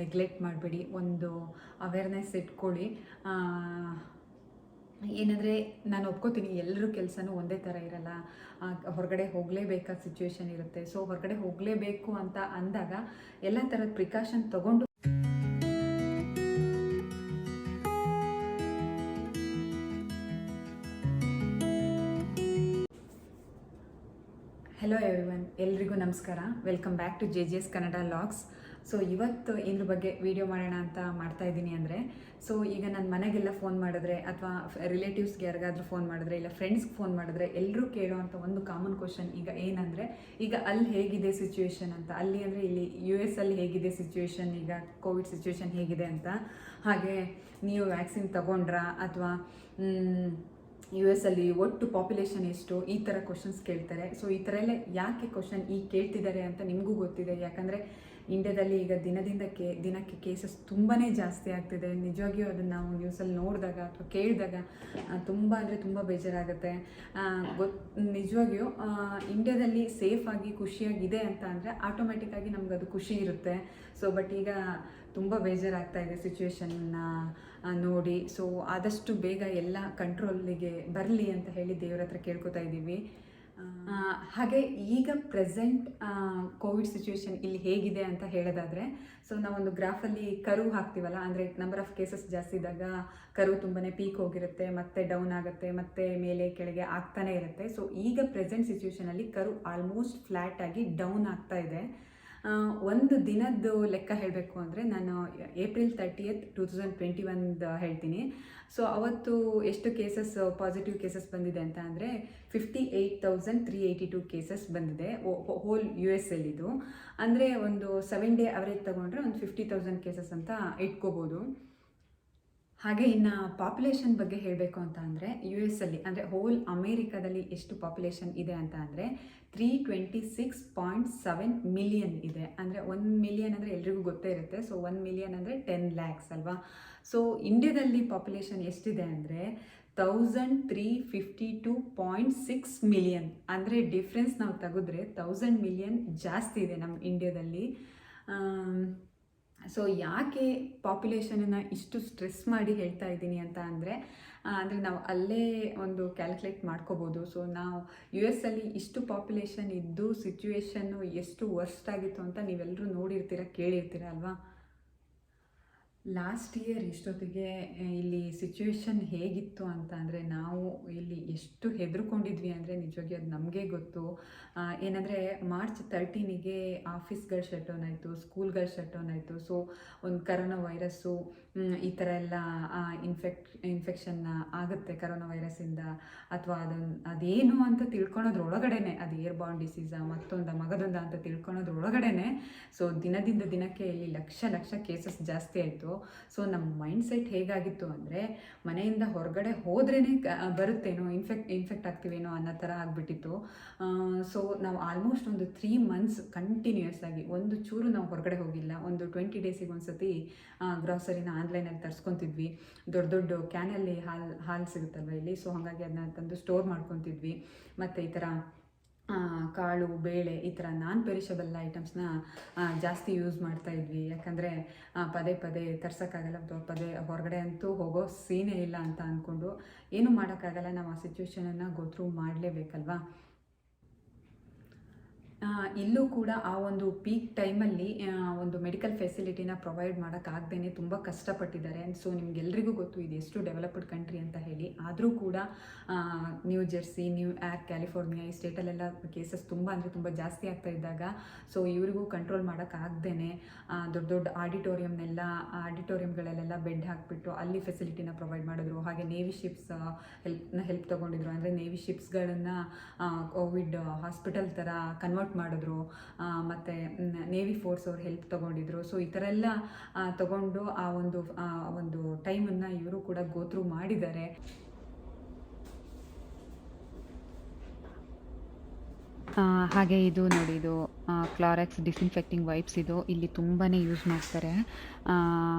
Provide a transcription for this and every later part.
Neglect ಮಾಡಬೇಡಿ, ಒಂದು awareness ಇಟ್ಕೊಳ್ಳಿ. ಏನಂದರೆ ನಾನು ಒಪ್ಕೋತೀನಿ, ಎಲ್ಲರೂ ಕೆಲಸನೂ ಒಂದೇ ಥರ ಇರಲ್ಲ. ಹೊರಗಡೆ ಹೋಗಲೇಬೇಕಾದ ಸಿಚುವೇಶನ್ ಇರುತ್ತೆ. ಸೊ ಹೊರಗಡೆ ಹೋಗಲೇಬೇಕು ಅಂತ ಅಂದಾಗ ಎಲ್ಲ ಥರದ ಪ್ರಿಕಾಷನ್ ತೊಗೊಂಡು. ಹೆಲೋ ಎವ್ರಿವನ್, ಎಲ್ರಿಗೂ ನಮಸ್ಕಾರ. Welcome back to JJ's Kannada vlogs. So ಇವತ್ತು ಏದ್ರ ಬಗ್ಗೆ ವಿಡಿಯೋ ಮಾಡೋಣ ಅಂತ ಮಾಡ್ತಾ ಇದ್ದೀನಿ ಅಂದರೆ, ಸೊ ಈಗ ನನ್ನ ಮನೆಗೆಲ್ಲ ಫೋನ್ ಮಾಡಿದ್ರೆ ಅಥವಾ ರಿಲೇಟಿವ್ಸ್ಗೆ ಯಾರಿಗಾದ್ರೂ ಫೋನ್ ಮಾಡಿದ್ರೆ ಇಲ್ಲ ಫ್ರೆಂಡ್ಸ್ಗೆ ಫೋನ್ ಮಾಡಿದ್ರೆ ಎಲ್ಲರೂ ಕೇಳೋವಂಥ ಒಂದು ಕಾಮನ್ ಕ್ವಶನ್ ಈಗ ಏನಂದರೆ, ಈಗ ಅಲ್ಲಿ ಹೇಗಿದೆ ಸಿಚುವೇಶನ್ ಅಂತ. ಅಲ್ಲಿ ಅಂದರೆ ಇಲ್ಲಿ US ಅಲ್ಲಿ ಹೇಗಿದೆ ಸಿಚುವೇಶನ್, ಈಗ ಕೋವಿಡ್ ಸಿಚುವೇಶನ್ ಹೇಗಿದೆ ಅಂತ. ಹಾಗೆ ನೀವು ವ್ಯಾಕ್ಸಿನ್ ತಗೊಂಡ್ರಾ ಅಥವಾ US ಅಲ್ಲಿ ಒಟ್ಟು ಪಾಪ್ಯುಲೇಷನ್ ಎಷ್ಟು, ಈ ಥರ ಕ್ವಶನ್ಸ್ ಕೇಳ್ತಾರೆ. ಸೊ ಈ ಥರ ಎಲ್ಲ ಯಾಕೆ ಕ್ವಶನ್ ಈಗ ಕೇಳ್ತಿದ್ದಾರೆ ಅಂತ ನಿಮಗೂ ಗೊತ್ತಿದೆ. ಯಾಕಂದರೆ ಇಂಡಿಯಾದಲ್ಲಿ ಈಗ ದಿನಕ್ಕೆ ಕೇಸಸ್ ತುಂಬಾ ಜಾಸ್ತಿ ಆಗ್ತಿದೆ. ನಿಜವಾಗಿಯೂ ಅದನ್ನು ನಾವು ನ್ಯೂಸಲ್ಲಿ ನೋಡಿದಾಗ ಅಥವಾ ಕೇಳಿದಾಗ ತುಂಬ ಅಂದರೆ ತುಂಬ ಬೇಜಾರಾಗುತ್ತೆ. ನಿಜವಾಗಿಯೂ ಇಂಡಿಯಾದಲ್ಲಿ ಸೇಫಾಗಿ ಖುಷಿಯಾಗಿದೆ ಅಂತ ಅಂದರೆ ಆಟೋಮೆಟಿಕ್ಕಾಗಿ ನಮ್ಗೆ ಅದು ಖುಷಿ ಇರುತ್ತೆ. ಸೊ ಬಟ್ ಈಗ ತುಂಬ ಬೇಜಾರಾಗ್ತಾ ಇದೆ ಸಿಚುವೇಶನ್ನ ನೋಡಿ. ಸೊ ಆದಷ್ಟು ಬೇಗ ಎಲ್ಲ ಕಂಟ್ರೋಲಿಗೆ ಬರಲಿ ಅಂತ ಹೇಳಿ ದೇವ್ರ ಹತ್ರ ಕೇಳ್ಕೊತಾ ಇದ್ದೀವಿ. ಹಾಗೆ ಈಗ ಪ್ರೆಸೆಂಟ್ ಕೋವಿಡ್ ಸಿಚುವೇಶನ್ ಇಲ್ಲಿ ಹೇಗಿದೆ ಅಂತ ಹೇಳೋದಾದರೆ, ಸೊ ನಾವೊಂದು ಗ್ರಾಫಲ್ಲಿ ಕರ್ವ್ ಹಾಕ್ತೀವಲ್ಲ, ಅಂದರೆ ನಂಬರ್ ಆಫ್ ಕೇಸಸ್ ಜಾಸ್ತಿ ಇದ್ದಾಗ ಕರ್ವ್ ತುಂಬಾ ಪೀಕ್ ಹೋಗಿರುತ್ತೆ, ಮತ್ತೆ ಡೌನ್ ಆಗುತ್ತೆ, ಮತ್ತೆ ಮೇಲೆ ಕೆಳಗೆ ಆಗ್ತಾನೆ ಇರುತ್ತೆ. ಸೊ ಈಗ ಪ್ರೆಸೆಂಟ್ ಸಿಚುವೇಶನಲ್ಲಿ ಕರ್ವ್ ಆಲ್ಮೋಸ್ಟ್ ಫ್ಲ್ಯಾಟ್ ಆಗಿ ಡೌನ್ ಆಗ್ತಾ ಇದೆ. ಒಂದು ದಿನದ್ದು ಲೆಕ್ಕ ಹೇಳಬೇಕು ಅಂದರೆ ನಾನು April 30th, 2021 ಹೇಳ್ತೀನಿ. ಸೊ ಅವತ್ತು ಎಷ್ಟು ಕೇಸಸ್ ಪಾಸಿಟಿವ್ ಕೇಸಸ್ ಬಂದಿದೆ ಅಂತ ಅಂದರೆ 58,382 ಕೇಸಸ್ ಬಂದಿದೆ ಹೋಲ್ US ಅಲ್ಲಿದು. ಅಂದರೆ ಒಂದು 7 ಡೇ ಅವರೇಜ್ ತೊಗೊಂಡ್ರೆ ಒಂದು 50,000 ಕೇಸಸ್ ಅಂತ ಇಟ್ಕೋಬೋದು. ಹಾಗೆ ಇನ್ನು ಪಾಪ್ಯುಲೇಷನ್ ಬಗ್ಗೆ ಹೇಳಬೇಕು ಅಂತ ಅಂದರೆ US ಅಲ್ಲಿ ಅಂದರೆ ಹೋಲ್ ಅಮೇರಿಕಾದಲ್ಲಿ ಎಷ್ಟು ಪಾಪ್ಯುಲೇಷನ್ ಇದೆ ಅಂತ ಅಂದರೆ 326.7 ಮಿಲಿಯನ್ ಇದೆ. ಅಂದರೆ 1 ಮಿಲಿಯನ್ ಅಂದರೆ ಎಲ್ರಿಗೂ ಗೊತ್ತೇ ಇರುತ್ತೆ. ಸೊ 1 ಮಿಲಿಯನ್ ಅಂದರೆ 10 lakhs ಅಲ್ವಾ. ಸೊ ಇಂಡಿಯಾದಲ್ಲಿ ಪಾಪ್ಯುಲೇಷನ್ ಎಷ್ಟಿದೆ ಅಂದರೆ 1,352.6 ಮಿಲಿಯನ್. ಅಂದರೆ ಡಿಫ್ರೆನ್ಸ್ ನಾವು ತೆಗೆದ್ರೆ 1000 ಮಿಲಿಯನ್ ಜಾಸ್ತಿ ಇದೆ ನಮ್ಮ ಇಂಡಿಯಾದಲ್ಲಿ. ಸೊ ಯಾಕೆ ಪಾಪ್ಯುಲೇಷನನ್ನು ಇಷ್ಟು ಸ್ಟ್ರೆಸ್ ಮಾಡಿ ಹೇಳ್ತಾ ಇದ್ದೀನಿ ಅಂತ ಅಂದರೆ ನಾವು ಅಲ್ಲೇ ಒಂದು ಕ್ಯಾಲ್ಕುಲೇಟ್ ಮಾಡ್ಕೋಬೋದು. ಸೊ ನಾವು US ಅಲ್ಲಿ ಇಷ್ಟು ಪಾಪ್ಯುಲೇಷನ್ ಇದ್ದು ಸಿಚುವೇಶನ್ನು ಎಷ್ಟು ವರ್ಸ್ಟ್ ಆಗಿತ್ತು ಅಂತ ನೀವೆಲ್ಲರೂ ನೋಡಿರ್ತೀರ, ಕೇಳಿರ್ತೀರ ಅಲ್ವಾ. ಲಾಸ್ಟ್ ಇಯರ್ ಇಷ್ಟೊತ್ತಿಗೆ ಇಲ್ಲಿ ಸಿಚುವೇಶನ್ ಹೇಗಿತ್ತು ಅಂತ ಅಂದರೆ ನಾವು ಇಲ್ಲಿ ಎಷ್ಟು ಹೆದರ್ಕೊಂಡಿದ್ವಿ ಅಂದರೆ ನಿಜವಾಗಿ ಅದು ನಮಗೆ ಗೊತ್ತು. ಏನಂದರೆ March 13ಗೆ ಆಫೀಸ್ಗಳು ಶಟ್ ಡೌನ್ ಆಯಿತು, ಸ್ಕೂಲ್ಗಳು ಶಟ್ ಡೌನ್ ಆಯಿತು. ಸೊ ಒಂದು ಕರೋನಾ ವೈರಸ್ಸು ಈ ಥರ ಎಲ್ಲ ಇನ್ಫೆಕ್ಷನ್ ಆಗುತ್ತೆ ಕರೋನಾ ವೈರಸ್ಸಿಂದ, ಅಥವಾ ಅದೇನು ಅಂತ ತಿಳ್ಕೊಳೋದ್ರೊಳಗಡೆನೆ ಅದು ಏರ್ಬಾರ್ನ್ ಡಿಸೀಸಾ ಮಗದೊಂದ ಅಂತ ತಿಳ್ಕೊಳೋದ್ರೊಳಗಡೆನೆ ಸೊ ದಿನದಿಂದ ದಿನಕ್ಕೆ ಇಲ್ಲಿ ಲಕ್ಷ ಕೇಸಸ್ ಜಾಸ್ತಿ ಆಯಿತು. ಸೊ ನಮ್ಮ ಮೈಂಡ್ ಸೆಟ್ ಹೇಗಾಗಿತ್ತು ಅಂದರೆ ಮನೆಯಿಂದ ಹೊರಗಡೆ ಹೋದ್ರೇ ಬರುತ್ತೇನೋ, ಇನ್ಫೆಕ್ಟ್ ಆಗ್ತೀವೇನೋ ಅನ್ನೋ ಥರ ಆಗಿಬಿಟ್ಟಿತ್ತು. ಸೊ ನಾವು ಆಲ್ಮೋಸ್ಟ್ ಒಂದು 3 months ಕಂಟಿನ್ಯೂಯಸ್ ಆಗಿ ಒಂದು ಚೂರು ನಾವು ಹೊರಗಡೆ ಹೋಗಿಲ್ಲ. ಒಂದು 20 ಡೇಸಿಗೆ ಒಂದು ಸತಿ ಗ್ರಾಸರಿನ ಆನ್ಲೈನಲ್ಲಿ ತರಿಸ್ಕೊತಿದ್ವಿ. ದೊಡ್ಡ ಕ್ಯಾನಲ್ಲಿ ಹಾಲು ಸಿಗುತ್ತಲ್ವ ಇಲ್ಲಿ. ಸೊ ಹಾಗಾಗಿ ಅದನ್ನ ತಂದು ಸ್ಟೋರ್ ಮಾಡ್ಕೊತಿದ್ವಿ. ಮತ್ತು ಈ ಥರ ಕಾಳು ಬೇಳೆ ಈ ಥರ ನಾನ್ ಪೆರಿಷಬಲ್ ಐಟಮ್ಸ್ನ ಜಾಸ್ತಿ ಯೂಸ್ ಮಾಡ್ತಾ ಇದ್ವಿ. ಯಾಕಂದರೆ ಪದೇ ತರ್ಸೋಕ್ಕಾಗಲ್ಲ, ಪದೇ ಹೊರಗಡೆ ಅಂತೂ ಹೋಗೋ ಸೀನೇ ಇಲ್ಲ ಅಂತ ಅಂದ್ಕೊಂಡು ಏನೂ ಮಾಡೋಕ್ಕಾಗಲ್ಲ. ನಾವು ಆ ಸಿಚುವೇಶನನ್ನು ಗೋ ಥ್ರೂ ಮಾಡಲೇಬೇಕಲ್ವಾ. ಇಲ್ಲೂ ಕೂಡ ಆ ಒಂದು ಪೀಕ್ ಟೈಮಲ್ಲಿ ಒಂದು ಮೆಡಿಕಲ್ ಫೆಸಿಲಿಟಿನ ಪ್ರೊವೈಡ್ ಮಾಡೋಕ್ಕಾಗ್ದೇ ತುಂಬ ಕಷ್ಟಪಟ್ಟಿದ್ದಾರೆ. ಸೊ ನಿಮಗೆಲ್ರಿಗೂ ಗೊತ್ತು ಇದು ಎಷ್ಟು ಡೆವಲಪ್ಡ್ ಕಂಟ್ರಿ ಅಂತ ಹೇಳಿ. ಆದರೂ ಕೂಡ new Jersey, new York, California ಈ ಸ್ಟೇಟಲ್ಲೆಲ್ಲ ಕೇಸಸ್ ತುಂಬ ಅಂದರೆ ತುಂಬ ಜಾಸ್ತಿ ಆಗ್ತಾ ಇದ್ದಾಗ ಸೊ ಇವ್ರಿಗೂ ಕಂಟ್ರೋಲ್ ಮಾಡೋಕ್ಕಾಗ್ದೇ ದೊಡ್ಡ ಆಡಿಟೋರಿಯಮ್ಗಳಲ್ಲೆಲ್ಲ ಬೆಡ್ ಹಾಕಿಬಿಟ್ಟು ಅಲ್ಲಿ ಫೆಸಿಲಿಟಿನ ಪ್ರೊವೈಡ್ ಮಾಡಿದ್ರು. ಹಾಗೆ ನೇವಿ ಶಿಪ್ಸ್ ಹೆಲ್ಪ್ ತೊಗೊಂಡಿದ್ರು. ಅಂದರೆ ನೇವಿ ಶಿಪ್ಸ್ಗಳನ್ನು ಕೋವಿಡ್ ಹಾಸ್ಪಿಟಲ್ ಥರ ಕನ್ವರ್ಟ್ ಮಾಡಿದ್ರು. ಮತ್ತು ನೇವಿ ಫೋರ್ಸ್ ಅವ್ರು ಹೆಲ್ಪ್ ತೊಗೊಂಡಿದ್ರು. ಸೊ ಈ ಥರ ಎಲ್ಲ ತೊಗೊಂಡು ಆ ಒಂದು ಟೈಮನ್ನು ಇವರು ಕೂಡ ಗೋ ಥ್ರೂ ಮಾಡಿದ್ದಾರೆ. ಹಾಗೆ ಇದು ನೋಡಿ, ಇದು ಕ್ಲಾರೆಕ್ಸ್ ಡಿಸ್ಇನ್ಫೆಕ್ಟಿಂಗ್ ವೈಪ್ಸ್. ಇದು ಇಲ್ಲಿ ತುಂಬಾ ಯೂಸ್ ಮಾಡ್ತಾರೆ.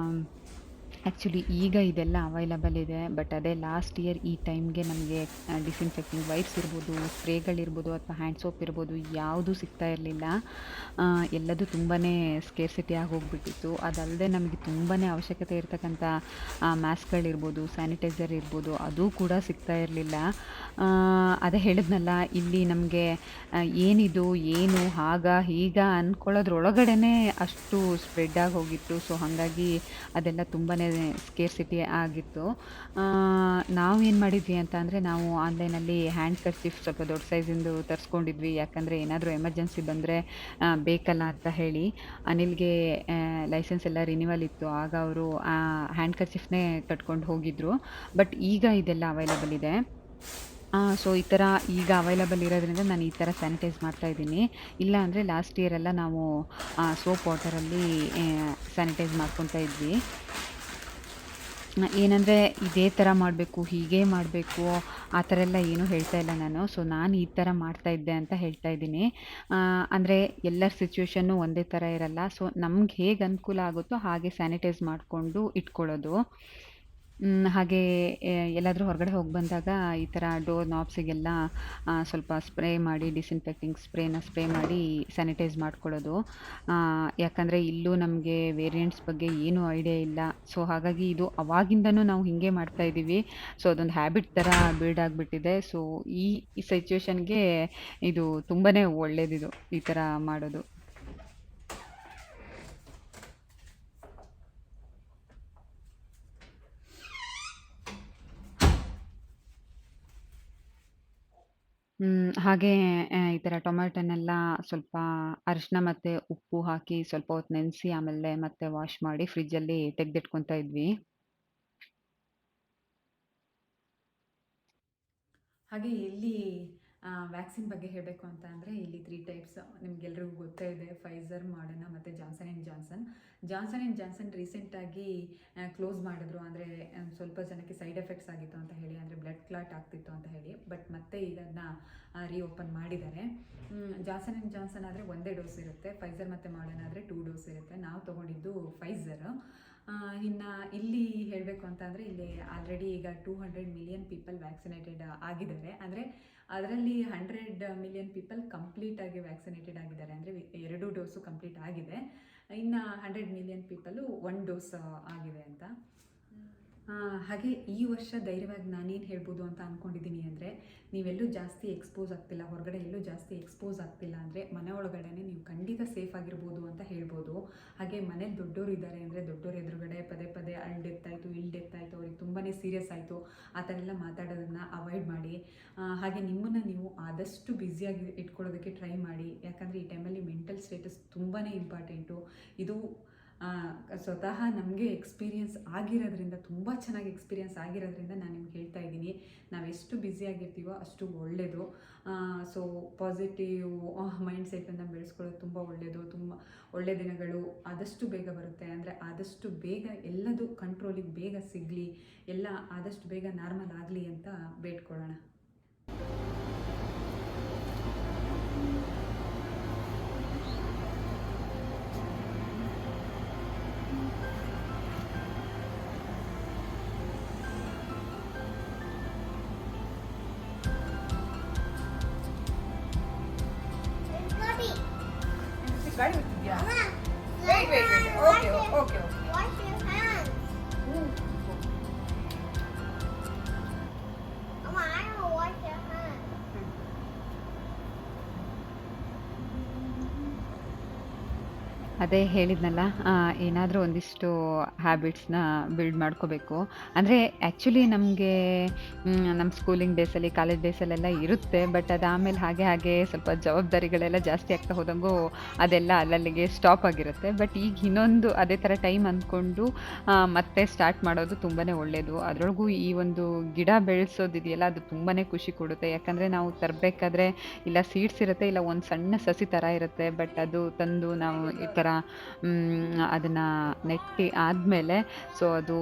ಆ್ಯಕ್ಚುಲಿ ಈಗ ಇದೆಲ್ಲ ಅವೈಲಬಲ್ ಇದೆ. ಬಟ್ ಅದೇ ಲಾಸ್ಟ್ ಇಯರ್ ಈ ಟೈಮ್ಗೆ ನಮಗೆ ಡಿಸಿನ್ಫೆಕ್ಟಿಂಗ್ ವೈಪ್ಸ್ ಇರ್ಬೋದು, ಸ್ಪ್ರೇಗಳಿರ್ಬೋದು ಅಥವಾ ಹ್ಯಾಂಡ್ ಸೋಪ್ ಇರ್ಬೋದು ಯಾವುದೂ ಸಿಗ್ತಾ ಇರಲಿಲ್ಲ. ಎಲ್ಲದೂ ತುಂಬಾ ಸ್ಕೇರ್ಸಿಟಿ ಆಗಿ ಹೋಗ್ಬಿಟ್ಟಿತ್ತು. ಅದಲ್ಲದೆ ನಮಗೆ ತುಂಬಾ ಅವಶ್ಯಕತೆ ಇರತಕ್ಕಂಥ ಮಾಸ್ಕ್ಗಳಿರ್ಬೋದು, ಸ್ಯಾನಿಟೈಸರ್ ಇರ್ಬೋದು, ಅದು ಕೂಡ ಸಿಗ್ತಾ ಇರಲಿಲ್ಲ. ಅದೇ ಹೇಳಿದ್ನಲ್ಲ, ಇಲ್ಲಿ ನಮಗೆ ಏನಿದು ಏನು ಹಾಗ ಹೀಗ ಅಂದ್ಕೊಳ್ಳೋದ್ರೊಳಗಡೆನೇ ಅಷ್ಟು ಸ್ಪ್ರೆಡ್ ಆಗಿ ಹೋಗಿತ್ತು. ಸೊ ಹಾಗಾಗಿ ಅದೆಲ್ಲ ತುಂಬಾ ಸ್ಕೇರ್ಸಿಟಿ ಆಗಿತ್ತು. ನಾವೇನು ಮಾಡಿದ್ವಿ ಅಂತ ಅಂದರೆ, ನಾವು ಆನ್ಲೈನಲ್ಲಿ ಹ್ಯಾಂಡ್ ಕರ್ಚೀಫ್ ಸ್ವಲ್ಪ ದೊಡ್ಡ ಸೈಜಿಂದು ತರಿಸ್ಕೊಂಡಿದ್ವಿ. ಯಾಕಂದರೆ ಏನಾದರೂ ಎಮರ್ಜೆನ್ಸಿ ಬಂದರೆ ಬೇಕಲ್ಲ ಅಂತ ಹೇಳಿ. ಅನಿಲ್ಗೆ ಲೈಸೆನ್ಸ್ ಎಲ್ಲ ರಿನ್ಯೂವಲ್ ಇತ್ತು. ಆಗ ಅವರು ಹ್ಯಾಂಡ್ ಕರ್ಚೀಫ್ನೇ ಕಟ್ಕೊಂಡು ಹೋಗಿದ್ರು. ಬಟ್ ಈಗ ಇದೆಲ್ಲ ಅವೈಲಬಲ್ ಇದೆ. ಸೊ ಈ ಥರ ಈಗ ಅವೈಲಬಲ್ ಇರೋದ್ರಿಂದ ನಾನು ಈ ಥರ ಸ್ಯಾನಿಟೈಸ್ ಮಾಡ್ತಾ ಇದ್ದೀನಿ. ಇಲ್ಲ ಅಂದರೆ ಲಾಸ್ಟ್ ಇಯರೆಲ್ಲ ನಾವು ಸೋಪ್ ವಾಟರಲ್ಲಿ ಸ್ಯಾನಿಟೈಸ್ ಮಾಡ್ಕೊತಾ ಇದ್ವಿ. ಏನಂದರೆ ಇದೇ ಥರ ಮಾಡಬೇಕು, ಹೀಗೇ ಮಾಡಬೇಕು, ಆ ಥರ ಎಲ್ಲ ಏನೂ ಹೇಳ್ತಾ ಇಲ್ಲ ನಾನು. ಸೊ ನಾನು ಈ ಥರ ಮಾಡ್ತಾ ಇದ್ದೆ ಅಂತ ಹೇಳ್ತಾ ಇದ್ದೀನಿ. ಅಂದರೆ ಎಲ್ಲರ ಸಿಚುವೇಶನ್ನು ಒಂದೇ ಥರ ಇರಲ್ಲ. ಸೊ ನಮ್ಗೆ ಹೇಗೆ ಅನುಕೂಲ ಆಗುತ್ತೋ ಹಾಗೆ ಸ್ಯಾನಿಟೈಸ್ ಮಾಡಿಕೊಂಡು ಇಟ್ಕೊಳ್ಳೋದು. ಹಾಗೆ ಎಲ್ಲಾದರೂ ಹೊರಗಡೆ ಹೋಗಿ ಬಂದಾಗ ಈ ಥರ ಡೋರ್ ನಾಬ್ಸಿಗೆಲ್ಲ ಸ್ವಲ್ಪ ಸ್ಪ್ರೇ ಮಾಡಿ, ಡಿಸಿನ್ಫೆಕ್ಟಿಂಗ್ ಸ್ಪ್ರೇ ಮಾಡಿ ಸ್ಯಾನಿಟೈಸ್ ಮಾಡ್ಕೊಳ್ಳೋದು. ಯಾಕಂದರೆ ಇಲ್ಲೂ ನಮಗೆ ವೇರಿಯಂಟ್ಸ್ ಬಗ್ಗೆ ಏನೂ ಐಡಿಯಾ ಇಲ್ಲ. ಸೊ ಹಾಗಾಗಿ ಇದು ಅವಾಗಿಂದನೂ ನಾವು ಹೀಗೆ ಮಾಡ್ತಾ ಇದ್ದೀವಿ. ಸೊ ಅದೊಂದು ಹ್ಯಾಬಿಟ್ ಥರ ಬಿಲ್ಡ್ ಆಗಿಬಿಟ್ಟಿದೆ. ಸೊ ಈ ಸಿಚುವೇಶನ್ಗೆ ಇದು ತುಂಬಾ ಒಳ್ಳೆಯದಿದು ಈ ಥರ ಮಾಡೋದು. ಹಾಗೆ ಈ ಥರ ಟೊಮ್ಯಾಟೊನೆಲ್ಲ ಸ್ವಲ್ಪ ಅರಿಶಿನ ಮತ್ತು ಉಪ್ಪು ಹಾಕಿ ಸ್ವಲ್ಪ ಹೊತ್ತು ನೆನೆಸಿ ಆಮೇಲೆ ಮತ್ತೆ ವಾಶ್ ಮಾಡಿ ಫ್ರಿಜ್ಜಲ್ಲಿ ತೆಗೆದಿಟ್ಕೊತಾ ಇದ್ವಿ. ಹಾಗೆ ಇಲ್ಲಿ ವ್ಯಾಕ್ಸಿನ್ ಬಗ್ಗೆ ಹೇಳಬೇಕು ಅಂತ ಅಂದರೆ ಇಲ್ಲಿ 3 ಟೈಪ್ಸ್ ನಿಮ್ಗೆಲ್ರಿಗೂ ಗೊತ್ತೇ ಇದೆ. ಫೈಸರ್, ಮಾಡರ್ನಾ ಮತ್ತು Johnson and Johnson. Johnson and Johnson ರೀಸೆಂಟಾಗಿ ಕ್ಲೋಸ್ ಮಾಡಿದ್ರು. ಅಂದರೆ ಸ್ವಲ್ಪ ಜನಕ್ಕೆ ಸೈಡ್ ಎಫೆಕ್ಟ್ಸ್ ಆಗಿತ್ತು ಅಂತ ಹೇಳಿ, ಅಂದರೆ ಬ್ಲಡ್ ಕ್ಲಾಟ್ ಆಗ್ತಿತ್ತು ಅಂತ ಹೇಳಿ. ಬಟ್ ಮತ್ತೆ ಈಗ ಅದನ್ನ ರೀಓಪನ್ ಮಾಡಿದ್ದಾರೆ. ಜಾನ್ಸನ್ ಆ್ಯಂಡ್ ಜಾನ್ಸನ್ ಆದರೆ ಒಂದೇ ಡೋಸ್ ಇರುತ್ತೆ. ಫೈಸರ್ ಮತ್ತು ಮಾಡರ್ನಾ ಆದರೆ 2 ಡೋಸ್ ಇರುತ್ತೆ. ನಾವು ತೊಗೊಂಡಿದ್ದು ಫೈಸರ್. ಇನ್ನು ಇಲ್ಲಿ ಹೇಳಬೇಕು ಅಂತ ಅಂದರೆ ಇಲ್ಲಿ ಆಲ್ರೆಡಿ ಈಗ 200 ಮಿಲಿಯನ್ ಪೀಪಲ್ ವ್ಯಾಕ್ಸಿನೇಟೆಡ್ ಆಗಿದ್ದಾರೆ. ಅಂದರೆ ಅದರಲ್ಲಿ 100 ಮಿಲಿಯನ್ ಪೀಪಲ್ ಕಂಪ್ಲೀಟಾಗಿ ವ್ಯಾಕ್ಸಿನೇಟೆಡ್ ಆಗಿದ್ದಾರೆ. ಅಂದರೆ 2 ಡೋಸು ಕಂಪ್ಲೀಟ್ ಆಗಿದೆ. ಇನ್ನು 100 ಮಿಲಿಯನ್ ಪೀಪಲು 1 ಡೋಸ್ ಆಗಿದೆ ಅಂತ. ಹಾಗೆ ಈ ವರ್ಷ ಧೈರ್ಯವಾಗಿ ನಾನೇನು ಹೇಳ್ಬೋದು ಅಂತ ಅಂದ್ಕೊಂಡಿದ್ದೀನಿ ಅಂದರೆ, ನೀವೆಲ್ಲೂ ಜಾಸ್ತಿ ಎಕ್ಸ್ಪೋಸ್ ಆಗ್ತಿಲ್ಲ, ಹೊರಗಡೆ ಎಲ್ಲೂ ಜಾಸ್ತಿ ಎಕ್ಸ್ಪೋಸ್ ಆಗ್ತಿಲ್ಲ ಅಂದರೆ ಮನೆ ಒಳಗಡೆ ನೀವು ಖಂಡಿತ ಸೇಫ್ ಆಗಿರ್ಬೋದು ಅಂತ ಹೇಳ್ಬೋದು. ಹಾಗೆ ಮನೇಲಿ ದೊಡ್ಡೋರು ಇದ್ದಾರೆ ಅಂದರೆ ದೊಡ್ಡೋರು ಎದುರುಗಡೆ ಪದೇ ಪದೇ ಡೆತ್ತಾಯಿತು ಅವ್ರಿಗೆ ತುಂಬಾ ಸೀರಿಯಸ್ ಆಯಿತು ಆ ಥರ ಎಲ್ಲ ಮಾತಾಡೋದನ್ನು ಅವಾಯ್ಡ್ ಮಾಡಿ. ಹಾಗೆ ನಿಮ್ಮನ್ನು ನೀವು ಆದಷ್ಟು ಬ್ಯುಸಿಯಾಗಿ ಇಟ್ಕೊಳ್ಳೋದಕ್ಕೆ ಟ್ರೈ ಮಾಡಿ. ಯಾಕಂದರೆ ಈ ಟೈಮಲ್ಲಿ ಮೆಂಟಲ್ ಸ್ಟೇಟಸ್ ತುಂಬಾ ಇಂಪಾರ್ಟೆಂಟು. ಇದು ಸ್ವತಃ ನಮಗೆ ಎಕ್ಸ್ಪೀರಿಯನ್ಸ್ ಆಗಿರೋದ್ರಿಂದ, ತುಂಬ ಚೆನ್ನಾಗಿ ಎಕ್ಸ್ಪೀರಿಯನ್ಸ್ ಆಗಿರೋದ್ರಿಂದ ನಾನು ನಿಮ್ಗೆ ಹೇಳ್ತಾ ಇದ್ದೀನಿ. ನಾವೆಷ್ಟು ಬ್ಯುಸಿಯಾಗಿರ್ತೀವೋ ಅಷ್ಟು ಒಳ್ಳೆಯದು. ಸೊ ಪಾಸಿಟಿವ್ ಮೈಂಡ್ ಸೆಟನ್ನು ಬೆಳೆಸ್ಕೊಳ್ಳೋದು ತುಂಬ ಒಳ್ಳೆಯದು. ತುಂಬ ಒಳ್ಳೆಯ ದಿನಗಳು ಆದಷ್ಟು ಬೇಗ ಬರುತ್ತೆ. ಅಂದರೆ ಆದಷ್ಟು ಬೇಗ ಎಲ್ಲದೂ ಕಂಟ್ರೋಲಿಗೆ ಬೇಗ ಸಿಗಲಿ, ಎಲ್ಲ ಆದಷ್ಟು ಬೇಗ ನಾರ್ಮಲ್ ಆಗಲಿ ಅಂತ ಬೇಡ್ಕೊಳ್ಳೋಣ. ಗಾಡಿ ಬಿಟ್ಟಿದ್ಯಾ? Okay okay okay. ಅದೇ ಹೇಳಿದ್ನಲ್ಲ, ಏನಾದರೂ ಒಂದಿಷ್ಟು ಹ್ಯಾಬಿಟ್ಸ್ನ ಬಿಲ್ಡ್ ಮಾಡ್ಕೋಬೇಕು. ಅಂದರೆ ಆ್ಯಕ್ಚುಲಿ ನಮಗೆ ನಮ್ಮ ಸ್ಕೂಲಿಂಗ್ ಡೇಸಲ್ಲಿ, ಕಾಲೇಜ್ ಡೇಸಲ್ಲೆಲ್ಲ ಇರುತ್ತೆ. ಬಟ್ ಅದಾದಮೇಲೆ ಹಾಗೆ ಸ್ವಲ್ಪ ಜವಾಬ್ದಾರಿಗಳೆಲ್ಲ ಜಾಸ್ತಿ ಆಗ್ತಾ ಹೋದಂಗೂ ಅದೆಲ್ಲ ಅಲ್ಲಲ್ಲಿಗೆ ಸ್ಟಾಪ್ ಆಗಿರುತ್ತೆ. ಬಟ್ ಈಗ ಇನ್ನೊಂದು ಅದೇ ಥರ ಟೈಮ್ ಅಂದ್ಕೊಂಡು ಮತ್ತೆ ಸ್ಟಾರ್ಟ್ ಮಾಡೋದು ತುಂಬಾ ಒಳ್ಳೆಯದು. ಅದರೊಳಗೂ ಈ ಒಂದು ಗಿಡ ಬೆಳೆಸೋದಿದೆಯಲ್ಲ, ಅದು ತುಂಬಾ ಖುಷಿ ಕೊಡುತ್ತೆ. ಯಾಕಂದರೆ ನಾವು ತರಬೇಕಾದ್ರೆ ಇಲ್ಲ ಸೀಡ್ಸ್ ಇರುತ್ತೆ, ಇಲ್ಲ ಒಂದು ಸಣ್ಣ ಸಸಿ ಥರ ಇರುತ್ತೆ. ಬಟ್ ಅದು ತಂದು ನಾವು ಈ ಥರ ಅದನ್ನು ನೆಟ್ಟಿ ಆದಮೇಲೆ ಸೊ ಅದು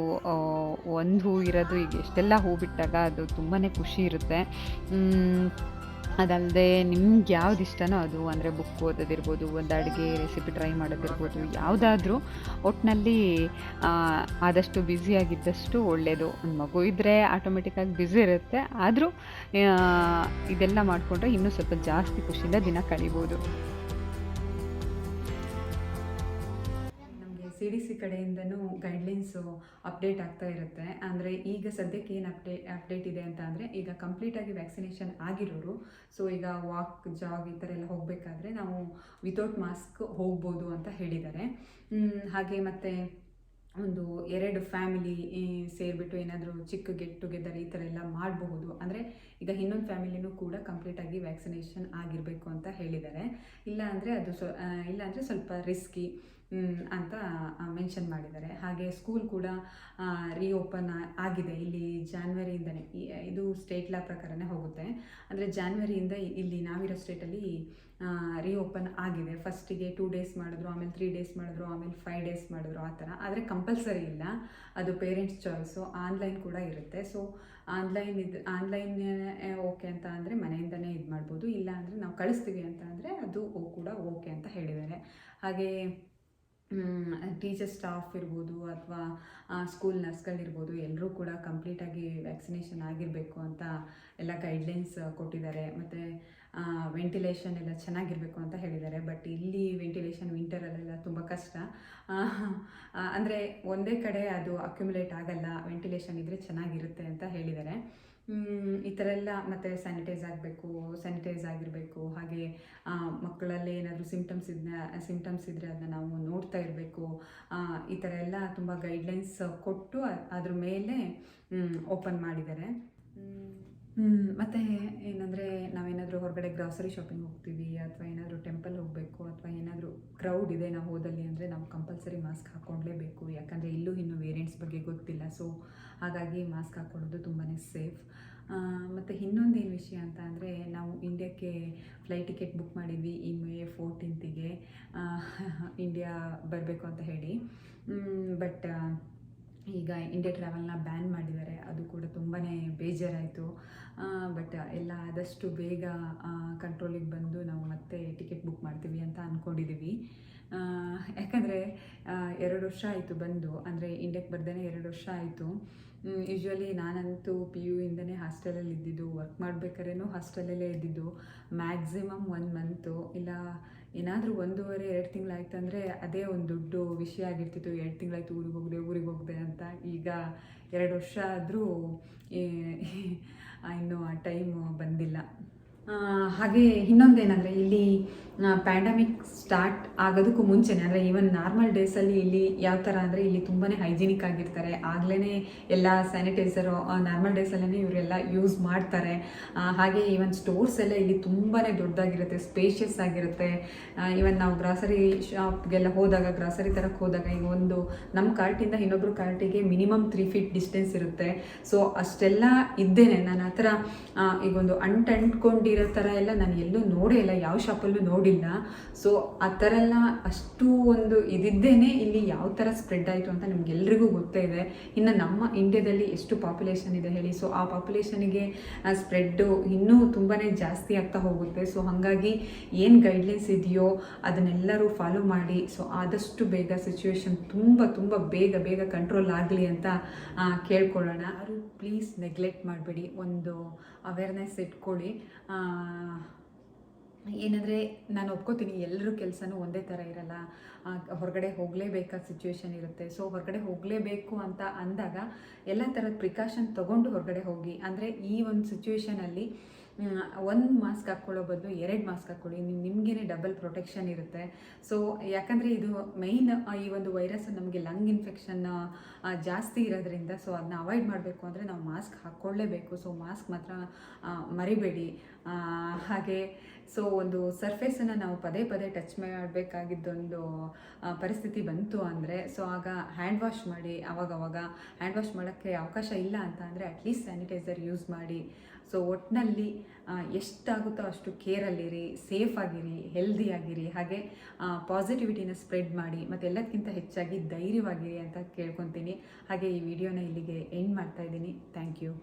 ಒಂದು ಹೂ ಇರೋದು ಈಗ ಎಷ್ಟೆಲ್ಲ ಹೂ ಬಿಟ್ಟಾಗ ಅದು ತುಂಬಾ ಖುಷಿ ಇರುತ್ತೆ. ಅದಲ್ಲದೆ ನಿಮ್ಗೆ ಯಾವ್ದು ಇಷ್ಟನೋ ಅದು, ಅಂದರೆ ಬುಕ್ ಓದೋದಿರ್ಬೋದು, ಒಂದು ಅಡುಗೆ ರೆಸಿಪಿ ಟ್ರೈ ಮಾಡೋದಿರ್ಬೋದು, ಯಾವುದಾದ್ರೂ ಒಟ್ಟಿನಲ್ಲಿ ಆದಷ್ಟು ಬ್ಯುಸಿಯಾಗಿದ್ದಷ್ಟು ಒಳ್ಳೆಯದು. ಒಂದು ಮಗು ಇದ್ದರೆ ಆಟೋಮೆಟಿಕ್ಕಾಗಿ ಬ್ಯುಸಿ ಇರುತ್ತೆ, ಆದರೂ ಇದೆಲ್ಲ ಮಾಡಿಕೊಂಡ್ರೆ ಇನ್ನೂ ಸ್ವಲ್ಪ ಜಾಸ್ತಿ ಖುಷಿಯಿಂದ ದಿನ ಕಳಿಬೋದು. ನಮಗೆ CDC ಕಡೆಯಿಂದನೂ ಗೈಡ್ಲೈನ್ಸು ಅಪ್ಡೇಟ್ ಆಗ್ತಾ ಇರುತ್ತೆ. ಅಂದರೆ ಈಗ ಸದ್ಯಕ್ಕೆ ಏನು ಅಪ್ಡೇಟ್ ಇದೆ ಅಂತ ಅಂದರೆ, ಈಗ ಕಂಪ್ಲೀಟಾಗಿ ವ್ಯಾಕ್ಸಿನೇಷನ್ ಆಗಿರೋರು, ಸೊ ಈಗ ವಾಕ್, ಜಾಗ್ ಈ ಥರ ಎಲ್ಲ ಹೋಗಬೇಕಾದ್ರೆ ನಾವು ವಿತೌಟ್ ಮಾಸ್ಕ್ ಹೋಗ್ಬೋದು ಅಂತ ಹೇಳಿದ್ದಾರೆ. ಹಾಗೆ ಮತ್ತು ಒಂದು 2 ಫ್ಯಾಮಿಲಿ ಸೇರಿಬಿಟ್ಟು ಏನಾದರೂ ಚಿಕ್ಕ ಗೆಟ್ ಟುಗೆದರ್ ಈ ಥರ ಎಲ್ಲ ಮಾಡಬಹುದು. ಅಂದರೆ ಈಗ ಇನ್ನೊಂದು ಫ್ಯಾಮಿಲಿನೂ ಕೂಡ ಕಂಪ್ಲೀಟಾಗಿ ವ್ಯಾಕ್ಸಿನೇಷನ್ ಆಗಿರಬೇಕು ಅಂತ ಹೇಳಿದ್ದಾರೆ. ಇಲ್ಲಾಂದರೆ ಸ್ವಲ್ಪ ರಿಸ್ಕಿ ಅಂತ ಮೆನ್ಷನ್ ಮಾಡಿದ್ದಾರೆ. ಹಾಗೆ ಸ್ಕೂಲ್ ಕೂಡ ರೀಓಪನ್ ಆಗಿದೆ ಇಲ್ಲಿ ಜಾನ್ವರಿಯಿಂದನೇ. ಇದು ಸ್ಟೇಟ್ ಲಾ ಪ್ರಕಾರನೇ ಹೋಗುತ್ತೆ. ಅಂದರೆ ಜಾನ್ವರಿಯಿಂದ ಇಲ್ಲಿ ನಾವಿರೋ ಸ್ಟೇಟಲ್ಲಿ ರೀಓಪನ್ ಆಗಿದೆ. ಫಸ್ಟಿಗೆ 2 ಡೇಸ್ ಮಾಡಿದ್ರು, ಆಮೇಲೆ 3 ಡೇಸ್ ಮಾಡಿದ್ರು, ಆಮೇಲೆ 5 ಡೇಸ್ ಮಾಡಿದ್ರು, ಆ ಥರ. ಆದರೆ ಕಂಪಲ್ಸರಿ ಇಲ್ಲ, ಅದು ಪೇರೆಂಟ್ಸ್ ಚಾಯ್ಸು. ಆನ್ಲೈನ್ ಕೂಡ ಇರುತ್ತೆ. ಸೊ ಆನ್ಲೈನ್ ಓಕೆ ಅಂತ ಅಂದರೆ ಮನೆಯಿಂದನೇ ಇದು ಮಾಡ್ಬೋದು. ಇಲ್ಲ ಅಂದರೆ ನಾವು ಕಳಿಸ್ತೀವಿ ಅಂತ ಅಂದರೆ ಅದು ಕೂಡ ಓಕೆ ಅಂತ ಹೇಳಿದ್ದಾರೆ. ಹಾಗೆ ಟೀಚರ್ ಸ್ಟಾಫ್ ಇರ್ಬೋದು ಅಥವಾ ಸ್ಕೂಲ್ ನರ್ಸ್ಗಳಿರ್ಬೋದು, ಎಲ್ಲರೂ ಕೂಡ ಕಂಪ್ಲೀಟಾಗಿ ವ್ಯಾಕ್ಸಿನೇಷನ್ ಆಗಿರಬೇಕು ಅಂತ ಎಲ್ಲ ಗೈಡ್ಲೈನ್ಸ್ ಕೊಟ್ಟಿದ್ದಾರೆ. ಮತ್ತು ವೆಂಟಿಲೇಷನ್ ಎಲ್ಲ ಚೆನ್ನಾಗಿರಬೇಕು ಅಂತ ಹೇಳಿದ್ದಾರೆ. ಬಟ್ ಇಲ್ಲಿ ವೆಂಟಿಲೇಷನ್ ವಿಂಟರಲ್ಲೆಲ್ಲ ತುಂಬ ಕಷ್ಟ. ಅಂದರೆ ಒಂದೇ ಕಡೆ ಅದು ಅಕ್ಯುಮುಲೇಟ್ ಆಗಲ್ಲ, ವೆಂಟಿಲೇಷನ್ ಇದ್ದರೆ ಚೆನ್ನಾಗಿರುತ್ತೆ ಅಂತ ಹೇಳಿದ್ದಾರೆ. ಈ ಥರ ಎಲ್ಲ. ಮತ್ತು ಸ್ಯಾನಿಟೈಸ್ ಆಗಿರಬೇಕು. ಹಾಗೆ ಮಕ್ಕಳಲ್ಲಿ ಏನಾದರೂ ಸಿಂಪ್ಟಮ್ಸ್ ಇದ್ದರೆ ಅದನ್ನ ನಾವು ನೋಡ್ತಾ ಇರಬೇಕು. ಈ ಥರ ಎಲ್ಲ ತುಂಬ ಗೈಡ್ಲೈನ್ಸ್ ಕೊಟ್ಟು ಅದ್ರ ಮೇಲೆ ಓಪನ್ ಮಾಡಿದ್ದಾರೆ. ಮತ್ತು ಏನಂದರೆ ನಾವೇನಾದರೂ ಹೊರಗಡೆ ಗ್ರಾಸರಿ ಶಾಪಿಂಗ್ ಹೋಗ್ತೀವಿ ಅಥವಾ ಏನಾದರೂ ಟೆಂಪಲ್ ಹೋಗಬೇಕು ಅಥವಾ ಏನಾದರೂ ಕ್ರೌಡ್ ಇದೆ ನಾವು ಹೋದಲ್ಲಿ ಅಂದರೆ ನಾವು ಕಂಪಲ್ಸರಿ ಮಾಸ್ಕ್ ಹಾಕ್ಕೊಳ್ಳೇಬೇಕು. ಯಾಕಂದರೆ ಇನ್ನೂ ವೇರಿಯಂಟ್ಸ್ ಬಗ್ಗೆ ಗೊತ್ತಿಲ್ಲ. ಸೊ ಹಾಗಾಗಿ ಮಾಸ್ಕ್ ಹಾಕ್ಕೊಳ್ಳೋದು ತುಂಬಾ ಸೇಫ್. ಮತ್ತು ಇನ್ನೊಂದೇನು ವಿಷಯ ಅಂತ ಅಂದರೆ, ನಾವು ಇಂಡಿಯಾಕ್ಕೆ ಫ್ಲೈಟ್ ಟಿಕೆಟ್ ಬುಕ್ ಮಾಡಿದ್ವಿ ಈ May 14th ಇಂಡಿಯಾ ಬರಬೇಕು ಅಂತ ಹೇಳಿ. ಬಟ್ ಈಗ ಇಂಡಿಯಾ ಟ್ರಾವೆಲ್ನ ಬ್ಯಾನ್ ಮಾಡಿದ್ದಾರೆ. ಅದು ಕೂಡ ತುಂಬಾ ಬೇಜಾರಾಯಿತು. ಬಟ್ ಎಲ್ಲ ಆದಷ್ಟು ಬೇಗ ಕಂಟ್ರೋಲಿಗೆ ಬಂದು ನಾವು ಮತ್ತೆ ಟಿಕೆಟ್ ಬುಕ್ ಮಾಡ್ತೀವಿ ಅಂತ ಅಂದ್ಕೊಂಡಿದ್ದೀವಿ. ಯಾಕಂದರೆ 2 ವರ್ಷ ಆಯಿತು ಬಂದು, ಅಂದರೆ ಇಂಡಿಯಾಕ್ಕೆ ಬರ್ದೇ 2 ವರ್ಷ ಆಯಿತು. ಯೂಶ್ವಲಿ ನಾನಂತೂ PU ಇಂದನೇ ಹಾಸ್ಟೆಲಲ್ಲಿ ಇದ್ದಿದ್ದು, ವರ್ಕ್ ಮಾಡಬೇಕಾದ್ರೂ ಹಾಸ್ಟೆಲಲ್ಲೇ ಇದ್ದಿದ್ದು. ಮ್ಯಾಕ್ಸಿಮಮ್ 1 ಮಂತು, ಇಲ್ಲ ಏನಾದರೂ 1.5-2 ತಿಂಗಳಾಯ್ತು ಅಂದರೆ ಅದೇ ಒಂದು ದೊಡ್ಡ ವಿಷಯ ಆಗಿರ್ತಿತ್ತು. 2 ತಿಂಗಳಾಯ್ತು ಊರಿಗೆ ಹೋಗಿದೆ ಅಂತ. ಈಗ 2 ವರ್ಷ ಆದರೂ ಇನ್ನೂ ಆ ಟೈಮು ಬಂದಿಲ್ಲ. ಹಾಗೆ ಇನ್ನೊಂದೇನೆಂದರೆ, ಇಲ್ಲಿ ಪ್ಯಾಂಡಮಿಕ್ ಸ್ಟಾರ್ಟ್ ಆಗೋದಕ್ಕೂ ಮುಂಚೆನೇ, ಅಂದರೆ ಈವನ್ ನಾರ್ಮಲ್ ಡೇಸಲ್ಲಿ ಇಲ್ಲಿ ಯಾವ ಥರ ಅಂದರೆ ಇಲ್ಲಿ ತುಂಬಾ ಹೈಜಿನಿಕ್ ಆಗಿರ್ತಾರೆ. ಆಗಲೇ ಎಲ್ಲ ಸ್ಯಾನಿಟೈಸರು ನಾರ್ಮಲ್ ಡೇಸಲ್ಲೇ ಇವರೆಲ್ಲ ಯೂಸ್ ಮಾಡ್ತಾರೆ. ಹಾಗೆ ಈವನ್ ಸ್ಟೋರ್ಸ್ ಎಲ್ಲ ಇಲ್ಲಿ ತುಂಬಾ ದೊಡ್ಡದಾಗಿರುತ್ತೆ, ಸ್ಪೇಷಿಯಸ್ ಆಗಿರುತ್ತೆ. ಈವನ್ ನಾವು ಗ್ರಾಸರಿ ಶಾಪ್ಗೆಲ್ಲ ಹೋದಾಗ, ಗ್ರಾಸರಿ ತರಕ್ಕೆ ಹೋದಾಗ, ಈಗ ಒಂದು ನಮ್ಮ ಕಾರ್ಟಿಂದ ಇನ್ನೊಬ್ರು ಕಾರ್ಟಿಗೆ ಮಿನಿಮಮ್ 3 feet ಡಿಸ್ಟೆನ್ಸ್ ಇರುತ್ತೆ. ಸೊ ಅಷ್ಟೆಲ್ಲ ಇದ್ದೇನೆ ನಾನು ಆ ಥರ ಈಗ ಒಂದು ಅಂಟ್ಕೊಂಡಿರೋ ಥರ ಎಲ್ಲ ನಾನು ಎಲ್ಲೂ ನೋಡೇ ಇಲ್ಲ, ಯಾವ ಶಾಪಲ್ಲೂ ನೋಡಿಲ್ಲ. ಸೊ ಆ ಥರ ಎಲ್ಲ ಅಷ್ಟು ಒಂದು ಇದಿದ್ದೇನೆ ಇಲ್ಲಿ ಯಾವ ಥರ ಸ್ಪ್ರೆಡ್ ಆಯಿತು ಅಂತ ನಿಮ್ಗೆಲ್ರಿಗೂ ಗೊತ್ತೇ ಇದೆ. ಇನ್ನು ನಮ್ಮ ಇಂಡಿಯಾದಲ್ಲಿ ಎಷ್ಟು ಪಾಪ್ಯುಲೇಷನ್ ಇದೆ ಹೇಳಿ. ಸೊ ಆ ಪಾಪ್ಯುಲೇಷನಿಗೆ ಸ್ಪ್ರೆಡ್ಡು ಇನ್ನೂ ತುಂಬಾ ಜಾಸ್ತಿ ಆಗ್ತಾ ಹೋಗುತ್ತೆ. ಸೊ ಹಾಗಾಗಿ ಏನು ಗೈಡ್ಲೈನ್ಸ್ ಇದೆಯೋ ಅದನ್ನೆಲ್ಲರೂ ಫಾಲೋ ಮಾಡಿ. ಸೊ ಆದಷ್ಟು ಬೇಗ ಸಿಚುವೇಶನ್ ತುಂಬ ಬೇಗ ಕಂಟ್ರೋಲ್ ಆಗಲಿ ಅಂತ ಕೇಳ್ಕೊಳ್ಳೋಣ. ಯಾರು ಪ್ಲೀಸ್ ನೆಗ್ಲೆಕ್ಟ್ ಮಾಡಬೇಡಿ, ಒಂದು ಅವೇರ್ನೆಸ್ ಇಟ್ಕೊಳ್ಳಿ. ಏನಂದರೆ ನಾನು ಒಪ್ಕೋತೀನಿ, ಎಲ್ಲರೂ ಕೆಲಸನೂ ಒಂದೇ ಥರ ಇರಲ್ಲ. ಹೊರಗಡೆ ಹೋಗಲೇಬೇಕಾದ ಸಿಚುವೇಶನ್ ಇರುತ್ತೆ. ಸೊ ಹೊರಗಡೆ ಹೋಗಲೇಬೇಕು ಅಂತ ಅಂದಾಗ ಎಲ್ಲ ಥರದ ಪ್ರಿಕಾಷನ್ ತೊಗೊಂಡು ಹೊರಗಡೆ ಹೋಗಿ. ಅಂದರೆ ಈ ಒಂದು ಸಿಚುವೇಶನಲ್ಲಿ 1 ಮಾಸ್ಕ್ ಹಾಕ್ಕೊಳ್ಳೋ ಬದಲು 2 ಮಾಸ್ಕ್ ಹಾಕ್ಕೊಳ್ಳಿ, ನಿಮಗೇ ಡಬಲ್ ಪ್ರೊಟೆಕ್ಷನ್ ಇರುತ್ತೆ. ಸೊ ಯಾಕಂದರೆ ಇದು ಮೈನ್ ಈ ಒಂದು ವೈರಸ್ ನಮಗೆ ಲಂಗ್ ಇನ್ಫೆಕ್ಷನ್ ಜಾಸ್ತಿ ಇರೋದ್ರಿಂದ, ಸೊ ಅದನ್ನ ಅವಾಯ್ಡ್ ಮಾಡಬೇಕು ಅಂದರೆ ನಾವು ಮಾಸ್ಕ್ ಹಾಕ್ಕೊಳ್ಳೇಬೇಕು. ಸೊ ಮಾಸ್ಕ್ ಮಾತ್ರ ಮರಿಬೇಡಿ. ಹಾಗೆ ಸೊ ಒಂದು ಸರ್ಫೇಸನ್ನು ನಾವು ಪದೇ ಟಚ್ ಮಾಡಬೇಕಾಗಿದ್ದೊಂದು ಪರಿಸ್ಥಿತಿ ಬಂತು ಅಂದರೆ, ಸೊ ಆಗ ಹ್ಯಾಂಡ್ ವಾಶ್ ಮಾಡಿ. ಅವಾಗ ಹ್ಯಾಂಡ್ ವಾಶ್ ಮಾಡೋಕ್ಕೆ ಅವಕಾಶ ಇಲ್ಲ ಅಂತ ಅಂದರೆ ಅಟ್ಲೀಸ್ಟ್ ಸ್ಯಾನಿಟೈಸರ್ ಯೂಸ್ ಮಾಡಿ. ಸೊ ಒಟ್ಟಿನಲ್ಲಿ ಎಷ್ಟಾಗುತ್ತೋ ಅಷ್ಟು ಕೇರಲ್ಲಿರಿ, ಸೇಫಾಗಿರಿ, ಹೆಲ್ದಿಯಾಗಿರಿ. ಹಾಗೆ ಪಾಸಿಟಿವಿಟಿನ ಸ್ಪ್ರೆಡ್ ಮಾಡಿ. ಮತ್ತು ಎಲ್ಲದಕ್ಕಿಂತ ಹೆಚ್ಚಾಗಿ ಧೈರ್ಯವಾಗಿರಿ ಅಂತ ಕೇಳ್ಕೊತೀನಿ. ಹಾಗೆ ಈ ವಿಡಿಯೋನ ಇಲ್ಲಿಗೆ ಎಂಡ್ ಮಾಡ್ತಾಯಿದ್ದೀನಿ. Thank you.